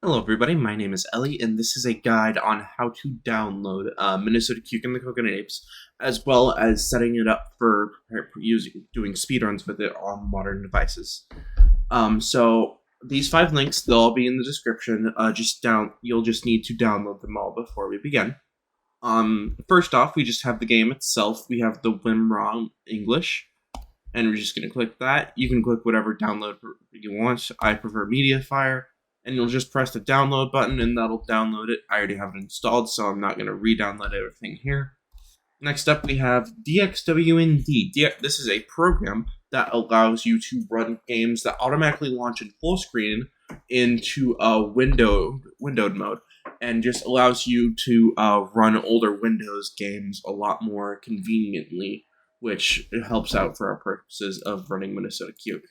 Hello everybody, my name is Ellie, and this is a guide on how to download Minnesota Cuke and the Coconut Apes, as well as setting it up for doing speedruns with it on modern devices. So these 5 links, they'll all be in the description. You'll just need to download them all before we begin. First off, we just have the game itself. We have the WinRAR English, and we're just going to click that. You can click whatever download you want. I prefer MediaFire. And you'll just press the download button and that'll download it. I already have it installed, so I'm not going to re-download everything here. Next up, we have DXWND. This is a program that allows you to run games that automatically launch in full screen into a windowed mode, and just allows you to run older Windows games a lot more conveniently, which helps out for our purposes of running Minnesota Cuke.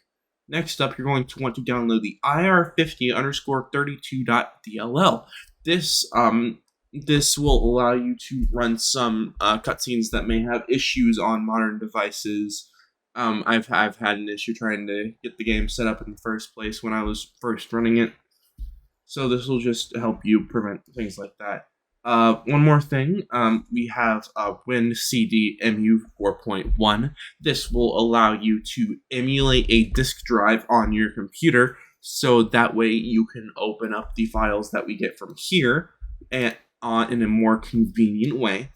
Next up, you're going to want to download the IR50_32.dll. This will allow you to run some cutscenes that may have issues on modern devices. I've had an issue trying to get the game set up in the first place when I was first running it. So this will just help you prevent things like that. One more thing, we have WinCDMU 4.1. This will allow you to emulate a disk drive on your computer, so that way you can open up the files that we get from here and in a more convenient way.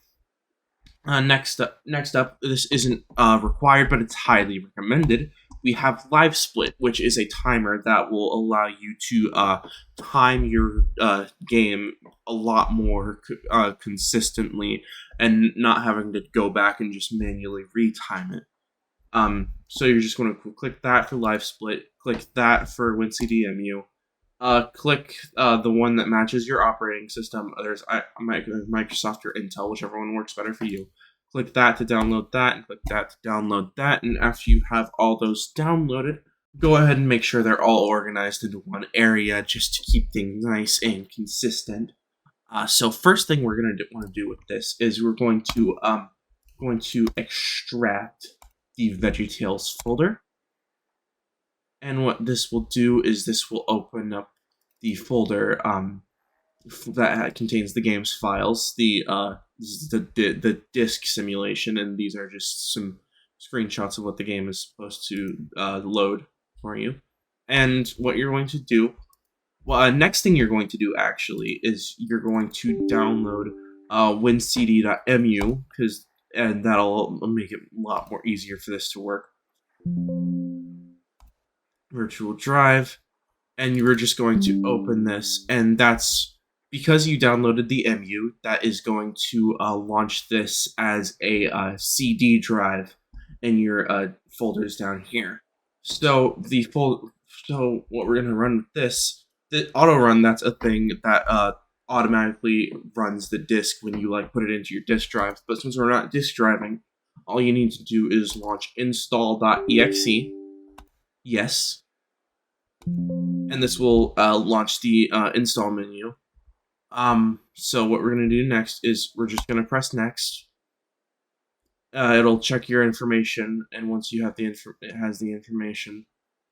Next up, this isn't required, but it's highly recommended. We have Live Split, which is a timer that will allow you to time your game a lot more consistently, and not having to go back and just manually retime it. So you're just going to click that for Live Split, click that for WinCDMU, click the one that matches your operating system. There's Microsoft or Intel, whichever one works better for you. Click that to download that, and click that to download that. And after you have all those downloaded, go ahead and make sure they're all organized into one area just to keep things nice and consistent. So first thing we're going to want to do with this is we're going to extract the VeggieTales folder. And what this will do is this will open up the folder that contains the game's files. This is the disk simulation, and these are just some screenshots of what the game is supposed to load for you. And what you're going to do, next thing you're going to do actually is you're going to download wincd.mu, and that'll make it a lot more easier for this to work. Virtual drive, and you're just going to open this, and that's because you downloaded the MU, that is going to launch this as a CD drive in your folders down here. So what we're going to run with this, the auto run, that's a thing that automatically runs the disk when you put it into your disk drive. But since we're not disk driving, all you need to do is launch install.exe. Yes. And this will launch the install menu. So what we're going to do next is we're just going to press next. It'll check your information, and once you have it has the information,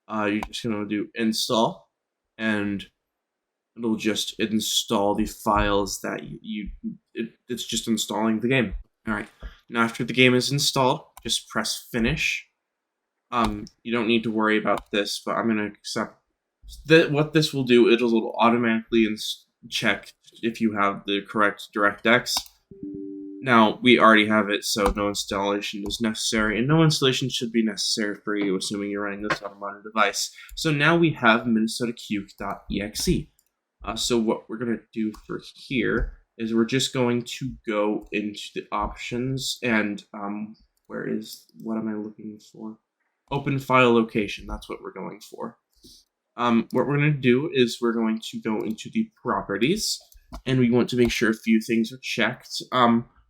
you're just going to do install, and it'll just install the files that it's just installing the game. Alright, now after the game is installed, just press finish. You don't need to worry about this, but I'm going to accept what this will do. It'll automatically check if you have the correct DirectX. Now, we already have it, so no installation is necessary, and no installation should be necessary for you, assuming you're running this on a modern device. So now we have minnesotacuke.exe. So what we're going to do for here is we're just going to go into the options, and what am I looking for? Open file location, that's what we're going for. What we're going to do is we're going to go into the properties, and we want to make sure a few things are checked.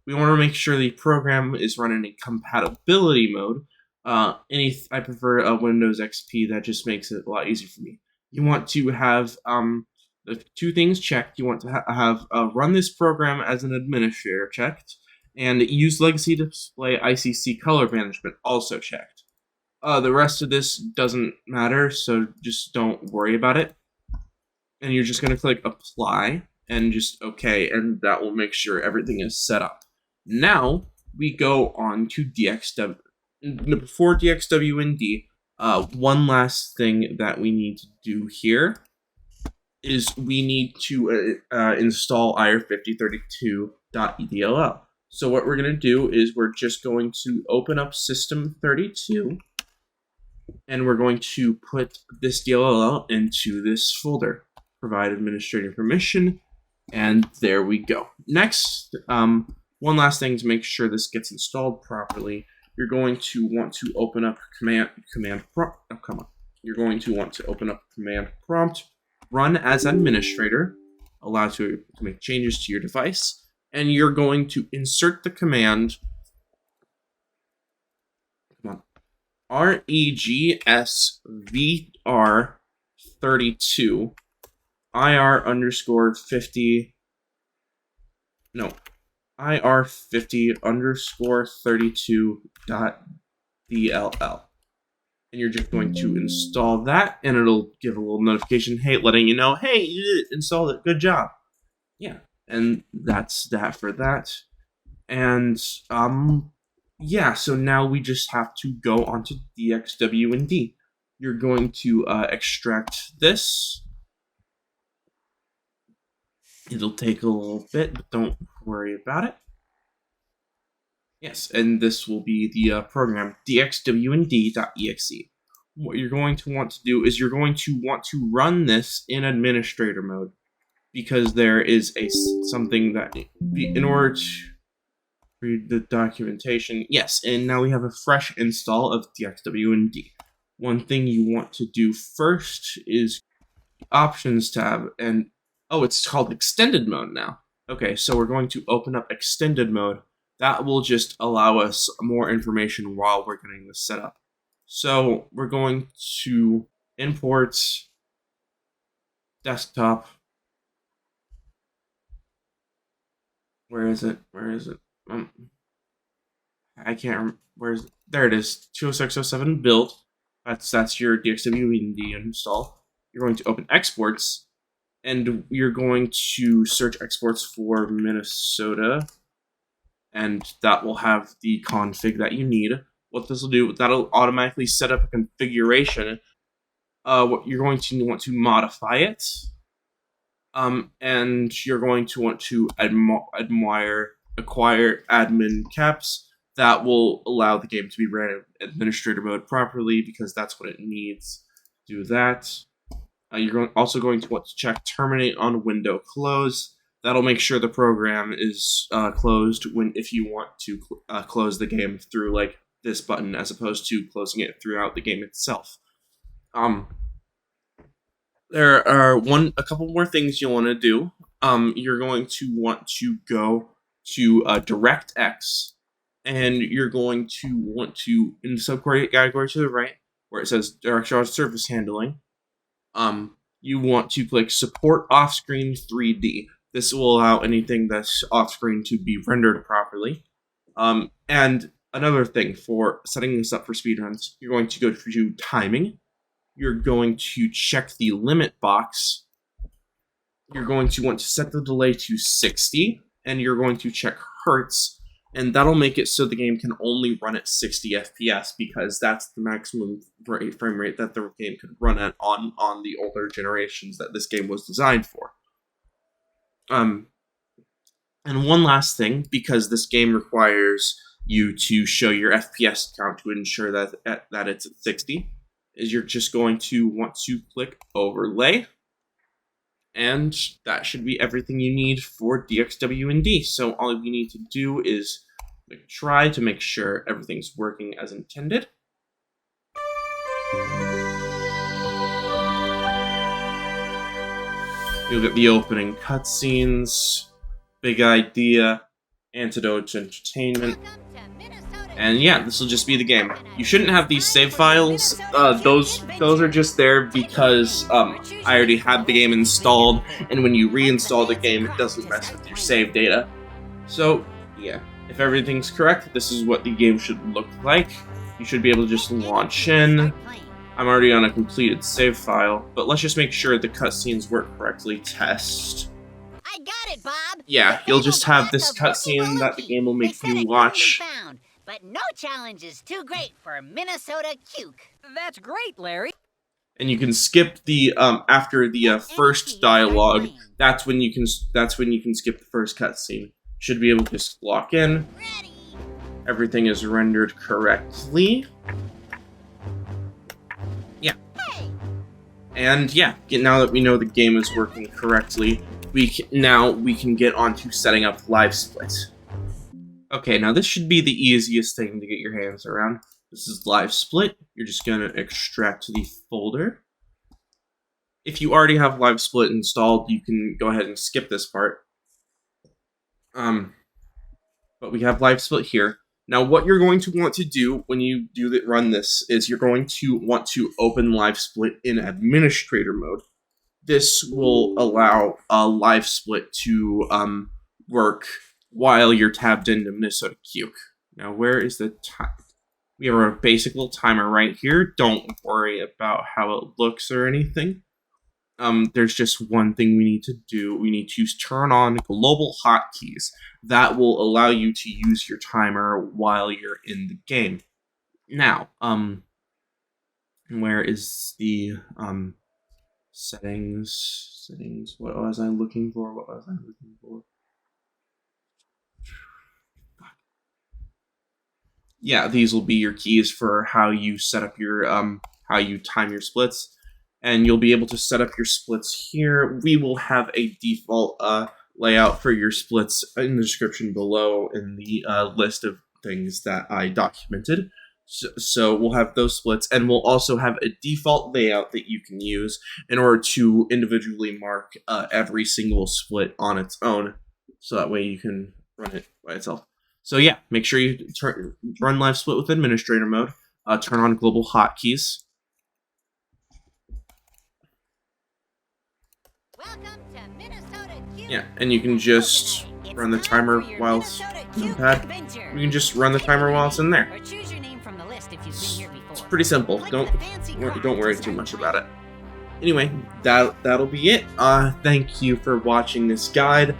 We want to make sure the program is running in compatibility mode. I prefer a Windows XP. That just makes it a lot easier for me. You want to have the 2 things checked. You want to have run this program as an administrator checked, and use legacy display ICC color management also checked. The rest of this doesn't matter, so just don't worry about it. and you're just going to click apply and just OK, and that will make sure everything is set up. Now we go on to DXW. Before DXWND, one last thing that we need to do here is we need to install ir5032.edll. So what we're going to do is we're just going to open up system32, and we're going to put this DLL into this folder. Provide administrator permission, and there we go. Next, one last thing to make sure this gets installed properly, you're going to want to open up command prompt. Oh, come on. You're going to want to open up command prompt, run as administrator, allow to make changes to your device, and you're going to insert the command, come on, regsvr32 ir50_32.dll. And you're just going to install that, and it'll give a little notification, hey, letting you know, hey, you installed it, good job. Yeah, and that's that for that. And, yeah, so now we just have to go onto DXWND. You're going to extract this. It'll take a little bit, but don't worry about it. Yes, and this will be the program, dxwnd.exe. What you're going to want to do is you're going to want to run this in administrator mode, because there is something that, in order to read the documentation, yes, and now we have a fresh install of dxwnd. One thing you want to do first is Options tab, and oh, it's called Extended Mode now. Okay, so we're going to open up Extended Mode. That will just allow us more information while we're getting this set up. So we're going to import desktop. Where is it? I can't remember. Where's it? There it is. 20607 build. That's your DXWND install. You're going to open exports, and you're going to search exports for Minnesota, and that will have the config that you need. What this will do, that'll automatically set up a configuration. What you're going to want to modify it, and you're going to want to acquire admin caps that will allow the game to be ran in administrator mode properly, because that's what it needs to do that. You're also going to want to check terminate on window close. That'll make sure the program is closed if you want to close the game through like this button, as opposed to closing it throughout the game itself. There are a couple more things you'll want to do. You're going to want to go to DirectX, and you're going to want to, in the subcategory to the right, where it says Directional Surface Handling, you want to click Support Off-Screen 3D. This will allow anything that's off-screen to be rendered properly. And another thing for setting this up for speedruns, you're going to go to Timing. You're going to check the limit box. You're going to want to set the delay to 60, and you're going to check Hertz, and that'll make it so the game can only run at 60 FPS, because that's the maximum frame rate that the game could run at on the older generations that this game was designed for. And one last thing, because this game requires you to show your FPS count to ensure that it's at 60, is you're just going to want to click Overlay, and that should be everything you need for DXWND. So all you need to do is try to make sure everything's working as intended. You'll get the opening cutscenes, Big Idea, Antidote to Entertainment, and yeah, this will just be the game. You shouldn't have these save files. Those are just there because I already had the game installed, and when you reinstall the game, it doesn't mess with your save data. So yeah, if everything's correct, this is what the game should look like. You should be able to just launch in. I'm already on a completed save file, but let's just make sure the cutscenes work correctly. Test. I got it, Bob. Yeah, you'll just have this cutscene that the game will make you watch. Found, but no challenge is too great for Minnesota Cuke. That's great, Larry. And you can skip the after the first dialogue. That's when you can skip the first cutscene. Should be able to just lock in. Ready. Everything is rendered correctly. Yeah. Hey. And yeah, now that we know the game is working correctly, we can get on to setting up Live Split. Okay, now this should be the easiest thing to get your hands around. This is Live Split. You're just gonna extract the folder. If you already have Live Split installed, you can go ahead and skip this part. But we have Live Split here. Now, what you're going to want to do when you run this is you're going to want to open Live Split in administrator mode. This will allow Live Split to work while you're tabbed into Minnesota Cuke. Now, where is the time? We have a basic little timer right here. Don't worry about how it looks or anything. There's just one thing we need to do. We need to turn on global hotkeys. That will allow you to use your timer while you're in the game. Now, where is the settings? What was I looking for? Yeah, these will be your keys for how you set up your how you time your splits, and you'll be able to set up your splits here. We will have a default layout for your splits in the description below in the list of things that I documented. So we'll have those splits, and we'll also have a default layout that you can use in order to individually mark every single split on its own, so that way you can run it by itself. So yeah, make sure you run Live Split with administrator mode, turn on global hotkeys. Welcome to Minnesota Cuke. Yeah, and you can just run the timer whilst on the pad. You can just run the timer while it's in there. Or choose your name from the list if you've been here before. It's pretty simple. Don't worry too much about it. Anyway, that'll be it. Thank you for watching this guide.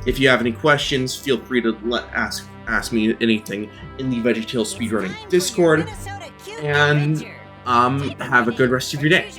If you have any questions, feel free to ask me anything in the VeggieTales Speedrunning Discord. And have a good rest of your day.